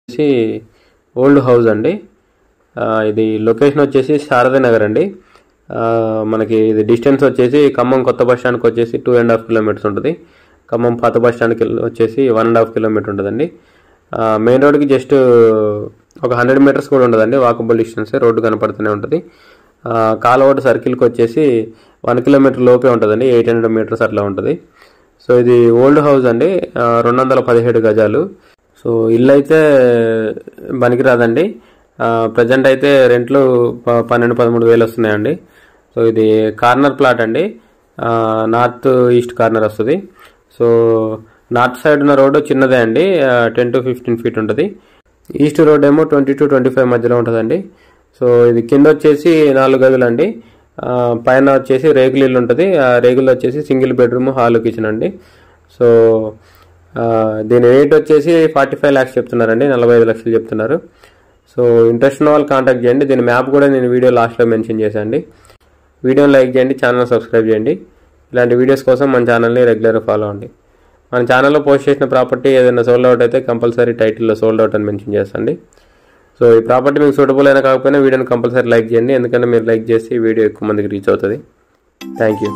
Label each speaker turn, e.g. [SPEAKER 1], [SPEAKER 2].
[SPEAKER 1] వచ్చేసి old house అండి. ఇది లొకేషన్ వచ్చేసి శారదా నగర్ అండి. మనకి ఇది డిస్టెన్స్ వచ్చేసి ఖమ్మం కొత్త బస్ స్టాండ్కి వచ్చేసి 2.5 కిలోమీటర్స్ ఉంటుంది. ఖమ్మం పాత బస్ స్టాండ్కి వచ్చేసి 1.5 కిలోమీటర్ ఉంటుందండి. మెయిన్ రోడ్కి జస్ట్ ఒక 100 మీటర్స్ కూడా ఉండదండి, వాకబుల్ డిస్టెన్స్, రోడ్డు కనపడుతూనే ఉంటుంది. కాలవాడ సర్కిల్కి వచ్చేసి 1 కిలోమీటర్ లోపే ఉంటుందండి, 800 మీటర్స్ అట్లా ఉంటుంది. సో ఇది ఓల్డ్ హౌస్ అండి, 217 గజాలు. సో ఇల్లు అయితే పనికిరాదండి. ప్రజెంట్ అయితే రెంట్లు 12-13 వేలు వస్తున్నాయండి. సో ఇది కార్నర్ ప్లాట్ అండి, నార్త్ ఈస్ట్ కార్నర్ వస్తుంది. సో నార్త్ సైడ్ ఉన్న రోడ్డు చిన్నదే అండి, 10 to 15 ఫీట్ ఉంటుంది. ఈస్ట్ రోడ్ ఏమో 20 to 25 మధ్యలో ఉంటుందండి. సో ఇది కింద వచ్చేసి 4 గదులు అండి, పైన వచ్చేసి రేకులు ఇల్లు ఉంటుంది. ఆ రేకులు వచ్చేసి సింగిల్ బెడ్రూమ్, హాల్ కిచెన్ అండి. సో దీని రేట్ వచ్చేసి 45 lakhs చెప్తున్నారండి, 45 లక్షలు చెప్తున్నారు. సో ఇంట్రెస్ట్ ఉన్న వాళ్ళు కాంటాక్ట్ చేయండి. దీని మ్యాప్ కూడా నేను వీడియో లాస్ట్లో మెన్షన్ చేశాను. వీడియోని లైక్ చేయండి, ఛానల్ సబ్స్క్రైబ్ చేయండి. ఇలాంటి వీడియోస్ కోసం మన ఛానల్ని రెగ్యులర్గా ఫాలో అవ్వండి. మన ఛానల్లో పోస్ట్ చేసిన ప్రాపర్టీ ఏదైనా సోల్డ్ అవుట్ అయితే కంపల్సరీ టైటిల్లో సోల్డ్ అవుట్ అని మెన్షన్ చేస్తాండి. సో ఈ ప్రాపర్టీ మీకు సూటబుల్ అయినా కాకపోయినా వీడియోని కంపల్సరీ లైక్ చేయండి, ఎందుకంటే మీరు లైక్ చేసి వీడియో ఎక్కువ మందికి రీచ్ అవుతుంది. Thank you.